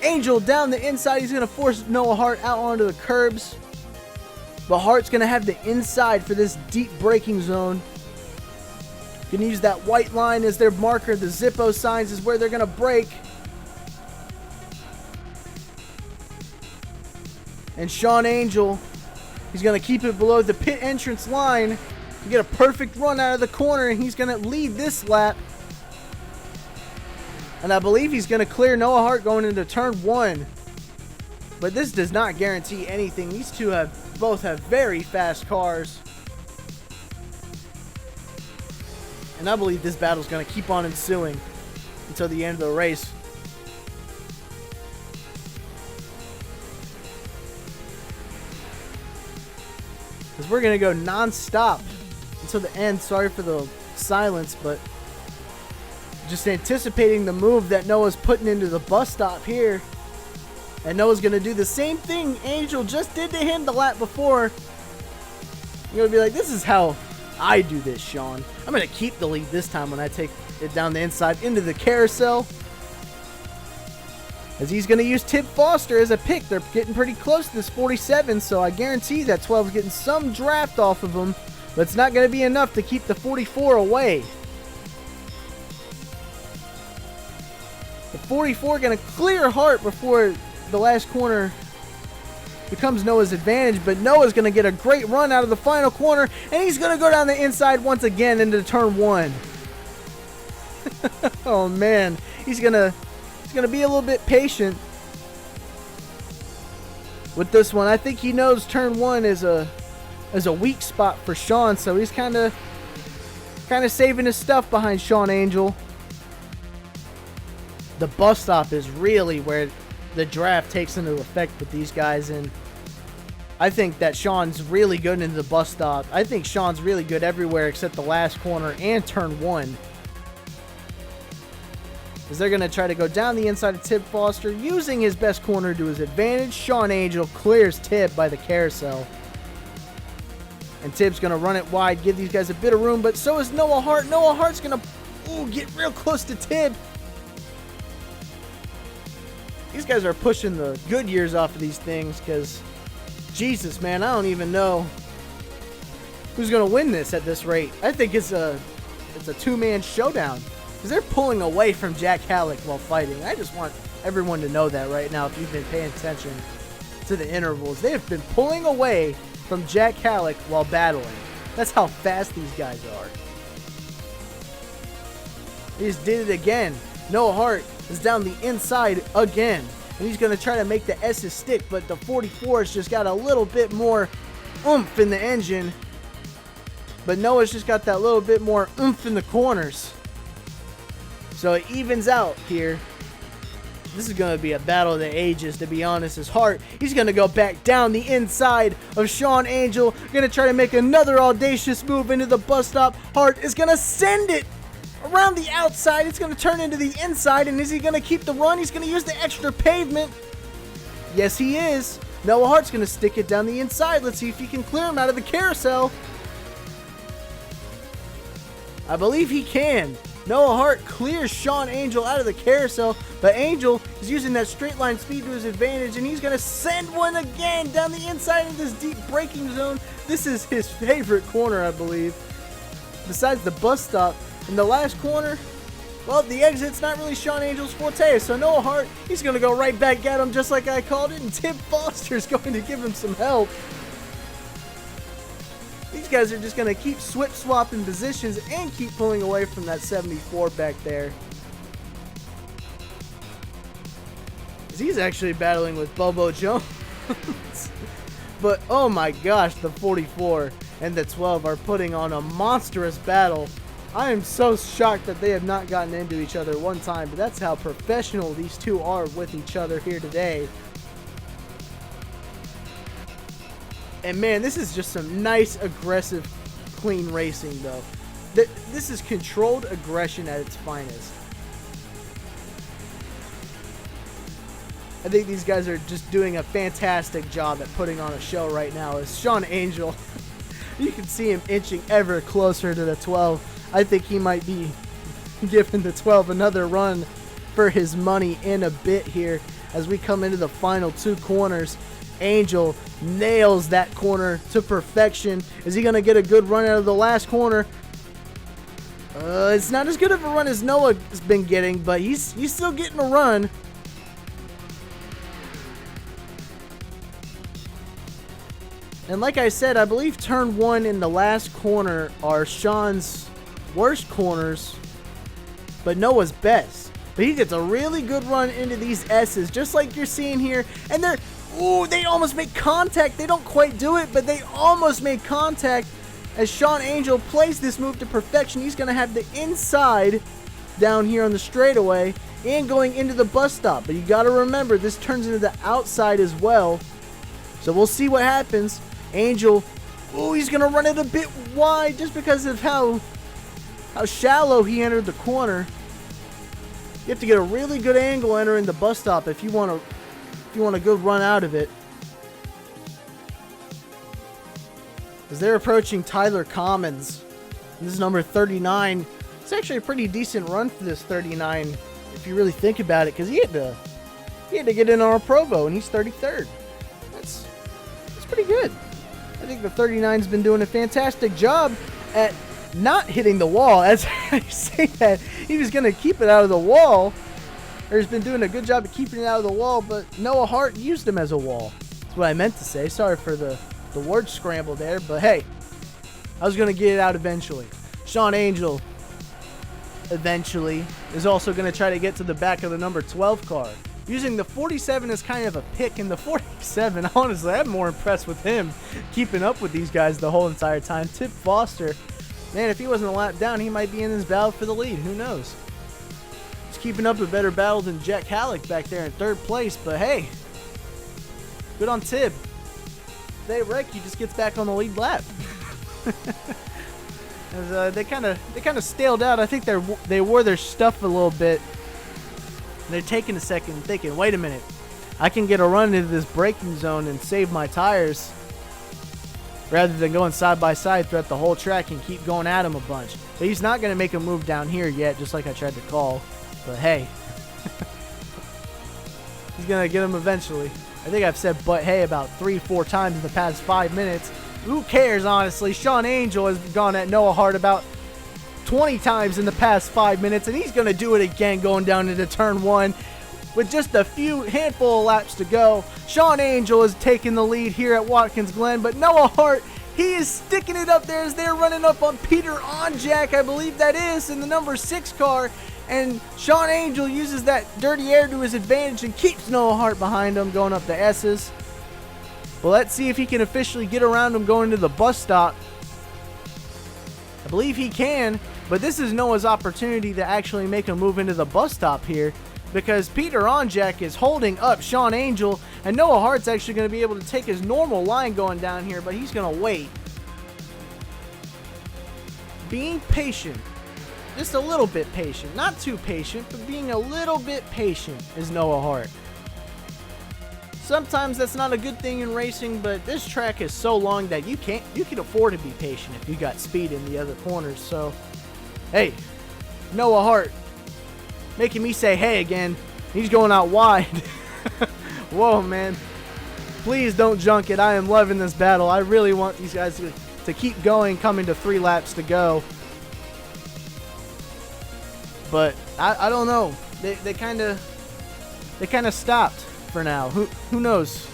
Angel down the inside. He's going to force Noah Hart out onto the curbs. But Hart's going to have the inside for this deep braking zone. Going to use that white line as their marker. The Zippo signs is where they're going to brake. And Sean Angel, he's going to keep it below the pit entrance line to get a perfect run out of the corner, and he's going to lead this lap. And I believe he's going to clear Noah Hart going into turn 1. But this does not guarantee anything. These two both have very fast cars. And I believe this battle is going to keep on ensuing until the end of the race. Because we're going to go non-stop until the end. Sorry for the silence, but just anticipating the move that Noah's putting into the bus stop here. And Noah's going to do the same thing Angel just did to him the lap before. You're going to be like, this is how I do this, Sean. I'm going to keep the lead this time when I take it down the inside into the carousel. As he's going to use Tim Foster as a pick. They're getting pretty close to this 47, so I guarantee that 12 is getting some draft off of him. But it's not going to be enough to keep the 44 away. The 44 going to clear Hart before the last corner becomes Noah's advantage, but Noah's going to get a great run out of the final corner, and he's going to go down the inside once again into turn 1. Oh man, he's going to be a little bit patient with this one. I think he knows turn 1 is a weak spot for Sean, so he's kind of saving his stuff behind Sean Angel. The bus stop is really where the draft takes into effect with these guys, and I think that Sean's really good into the bus stop. I think Sean's really good everywhere except the last corner and turn 1. As they're going to try to go down the inside of Tim Foster, using his best corner to his advantage. Sean Angel clears Tib by the carousel. And Tibbs going to run it wide, give these guys a bit of room, but so is Noah Hart. Noah Hart's going to get real close to Tibbs. These guys are pushing the good years off of these things because, Jesus, man, I don't even know who's going to win this at this rate. I think it's a two-man showdown because they're pulling away from Jack Halleck while fighting. I just want everyone to know that right now if you've been paying attention to the intervals. They have been pulling away from Jack Halleck while battling. That's how fast these guys are. He just did it again. Noah Hart is down the inside again. And he's going to try to make the S's stick, but the 44's just got a little bit more oomph in the engine. But Noah's just got that little bit more oomph in the corners. So it evens out here. This is going to be a battle of the ages, to be honest. As Hart, he's going to go back down the inside of Sean Angel. Going to try to make another audacious move into the bus stop. Hart is going to send it around the outside. It's going to turn into the inside. And is he going to keep the run? He's going to use the extra pavement. Yes, he is. Noah Hart's going to stick it down the inside. Let's see if he can clear him out of the carousel. I believe he can. Noah Hart clears Sean Angel out of the carousel, but Angel is using that straight line speed to his advantage, and he's going to send one again down the inside of this deep braking zone. This is his favorite corner, I believe. Besides the bus stop, in the last corner, well, the exit's not really Sean Angel's forte, so Noah Hart, he's going to go right back at him just like I called it, and Tim Foster's going to give him some help. These guys are just going to keep swapping positions and keep pulling away from that 74 back there. He's actually battling with Bobo Jones. But oh my gosh, the 44 and the 12 are putting on a monstrous battle. I am so shocked that they have not gotten into each other one time, but that's how professional these two are with each other here today. And man, this is just some nice, aggressive, clean racing, though. This is controlled aggression at its finest. I think these guys are just doing a fantastic job at putting on a show right now. As Sean Angel, you can see him inching ever closer to the 12. I think he might be giving the 12 another run for his money in a bit here as we come into the final two corners. Angel nails that corner to perfection. Is he going to get a good run out of the last corner? It's not as good of a run as Noah's been getting, but he's still getting a run. And like I said, I believe turn one and the last corner are Sean's worst corners, but Noah's best. But he gets a really good run into these S's, just like you're seeing here. And they almost make contact. They don't quite do it, but they almost made contact as Sean Angel plays this move to perfection. He's going to have the inside down here on the straightaway and going into the bus stop. But you got to remember, this turns into the outside as well. So we'll see what happens. Angel, he's going to run it a bit wide just because of how shallow he entered the corner. You have to get a really good angle entering the bus stop if you want a good run out of it. As they're approaching Tyler Commons. This is number 39. It's actually a pretty decent run for this 39 if you really think about it, because he had to get in on a Provo and he's 33rd. That's pretty good. I think the 39's been doing a fantastic job at not hitting the wall. As I say that, he was going to keep it out of the wall. Or he's been doing a good job of keeping it out of the wall, but Noah Hart used him as a wall. That's what I meant to say. Sorry for the word scramble there, but hey, I was going to get it out eventually. Sean Angel eventually is also going to try to get to the back of the number 12 car. Using the 47 as kind of a pick, and the 47, honestly, I'm more impressed with him keeping up with these guys the whole entire time. Tip Foster, man, if he wasn't a lap down, he might be in this battle for the lead. Who knows? He's keeping up a better battle than Jack Halleck back there in third place, but hey, good on Tib. They wreck, he just gets back on the lead lap. As, they kind of staled out. I think they wore their stuff a little bit. They're taking a second and thinking, wait a minute, I can get a run into this braking zone and save my tires. rather than going side by side throughout the whole track and keep going at him a bunch. But he's not going to make a move down here yet, just like I tried to call. But hey, he's going to get him eventually. I think I've said but hey about 3-4 times in the past 5 minutes. Who cares, honestly? Sean Angel has gone at Noah Hart about 20 times in the past 5 minutes, and he's going to do it again going down into turn 1 with just a handful of laps to go. Sean Angel is taking the lead here at Watkins Glen, but Noah Hart, he is sticking it up there as they're running up on Peter Onjack, I believe that is, in the number 6 car. And Sean Angel uses that dirty air to his advantage and keeps Noah Hart behind him going up the S's. But let's see if he can officially get around him going to the bus stop. I believe he can, but this is Noah's opportunity to actually make a move into the bus stop here, because Peter Onjack is holding up Sean Angel, and Noah Hart's actually going to be able to take his normal line going down here, but he's going to wait. Being patient. Just a little bit patient. Not too patient, but being a little bit patient is Noah Hart. Sometimes that's not a good thing in racing, but this track is so long that you can afford to be patient if you got speed in the other corners. So, hey, Noah Hart making me say hey again. He's going out wide. Whoa, man. Please don't junk it. I am loving this battle. I really want these guys to keep going, coming to 3 laps to go. But I don't know. They kind of stopped for now. Who knows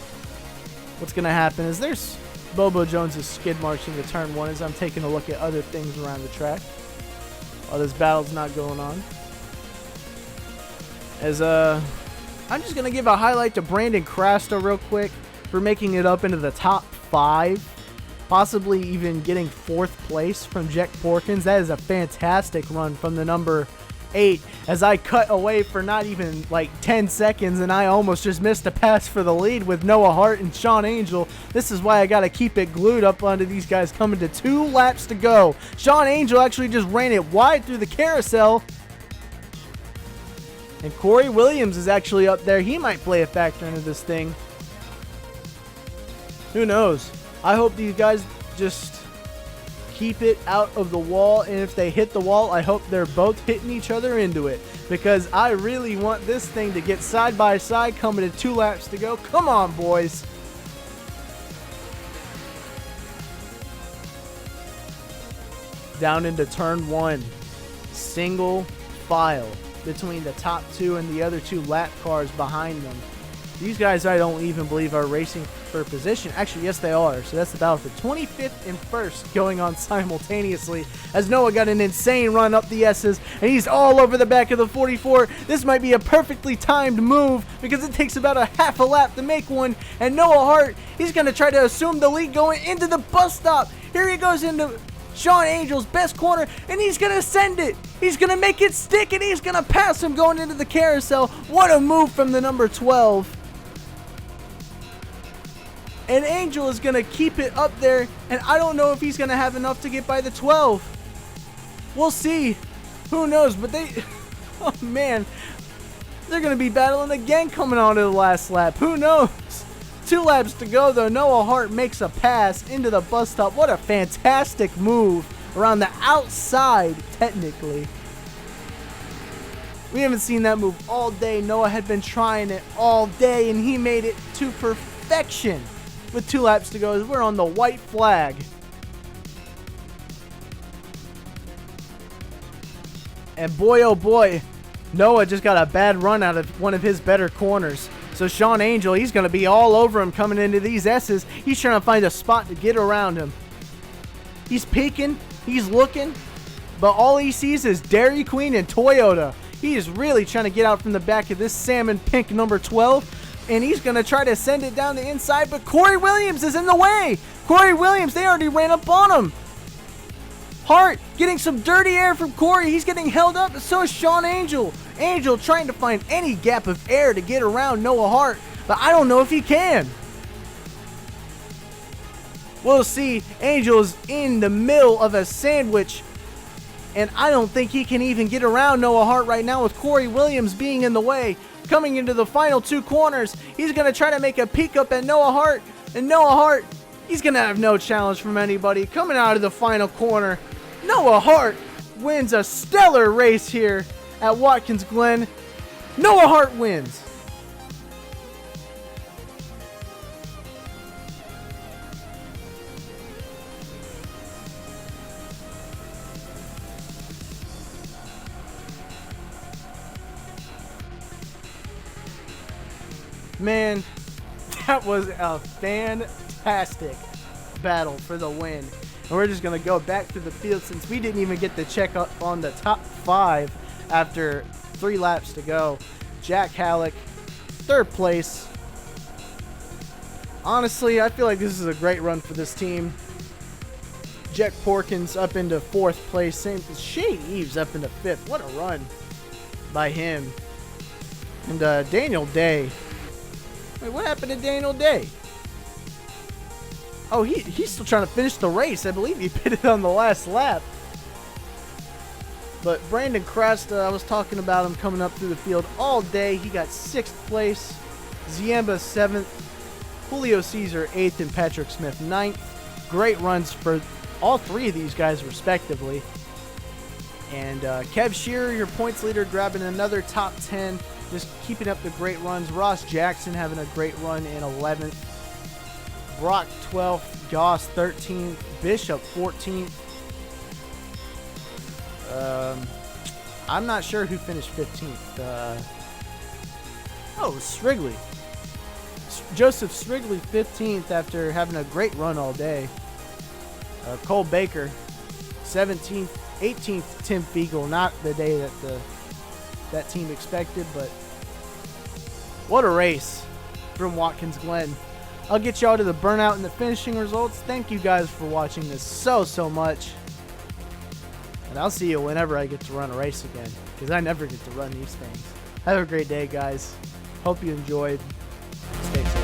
what's gonna happen? As there's Bobo Jones's skid marks into turn 1 as I'm taking a look at other things around the track while this battle's not going on. As I'm just gonna give a highlight to Brandon Crasto real quick for making it up into the top 5, possibly even getting 4th place from Jack Porkins. That is a fantastic run from the number 8 as I cut away for not even like 10 seconds and I almost just missed a pass for the lead with Noah Hart and Sean Angel. This is why I got to keep it glued up onto these guys coming to 2 laps to go. Sean Angel actually just ran it wide through the carousel. And Corey Williams is actually up there. He might play a factor into this thing. Who knows? I hope these guys just keep it out of the wall, and if they hit the wall, I hope they're both hitting each other into it, because I really want this thing to get side by side coming to 2 laps to go. Come on, boys. Down into turn 1. Single file between the top 2 and the other 2 lap cars behind them. These guys, I don't even believe, are racing for position. Actually, yes, they are. So that's the battle for 25th and 1st going on simultaneously as Noah got an insane run up the S's, and he's all over the back of the 44. This might be a perfectly timed move because it takes about a half a lap to make one, and Noah Hart, he's going to try to assume the lead going into the bus stop. Here he goes into Sean Angel's best corner, and he's going to send it. He's going to make it stick, and he's going to pass him going into the carousel. What a move from the number 12. And Angel is going to keep it up there, and I don't know if he's going to have enough to get by the 12. We'll see. Who knows? But oh man, they're going to be battling again coming on to the last lap. Who knows? 2 laps to go, though. Noah Hart makes a pass into the bus stop. What a fantastic move around the outside, technically. We haven't seen that move all day. Noah had been trying it all day, and he made it to perfection. With 2 laps to go, as we're on the white flag. And boy, oh boy, Noah just got a bad run out of one of his better corners. So Sean Angel, he's going to be all over him coming into these S's. He's trying to find a spot to get around him. He's peeking, he's looking, but all he sees is Dairy Queen and Toyota. He is really trying to get out from the back of this salmon pink number 12. And he's going to try to send it down the inside, but Corey Williams is in the way. Corey Williams, they already ran up on him. Hart getting some dirty air from Corey. He's getting held up, but so is Sean Angel. Angel trying to find any gap of air to get around Noah Hart, but I don't know if he can. We'll see. Angel's in the middle of a sandwich, and I don't think he can even get around Noah Hart right now with Corey Williams being in the way. Coming into the final 2 corners, he's going to try to make a peek up at Noah Hart, and Noah Hart, He's going to have no challenge from anybody. Coming out of the final corner, Noah Hart wins a stellar race here at Watkins Glen. Noah Hart wins. Man, that was a fantastic battle for the win. And we're just going to go back to the field since we didn't even get to check up on the top 5 after 3 laps to go. Jack Halleck, 3rd place. Honestly, I feel like this is a great run for this team. Jack Porkins up into 4th place. Same as Shea Eves up into 5th. What a run by him. And Daniel Day. Wait, what happened to Daniel Day? Oh, he's still trying to finish the race. I believe he pitted on the last lap. But Brandon Crasta, I was talking about him coming up through the field all day. He got 6th place. Ziemba 7th. Julio Caesar 8th and Patrick Smith 9th. Great runs for all 3 of these guys respectively. And Kev Shearer, your points leader, grabbing another top 10. Just keeping up the great runs. Ross Jackson having a great run in 11th. Brock 12th. Goss 13th. Bishop 14th. I'm not sure who finished 15th. Srigley. Joseph Srigley 15th after having a great run all day. Cole Baker 17th. 18th Tim Fiegel. Not the day that that team expected, but what a race from Watkins Glen. I'll get y'all to the burnout and the finishing results. Thank you guys for watching this so much. And I'll see you whenever I get to run a race again, because I never get to run these things. Have a great day, guys. Hope you enjoyed. Stay safe.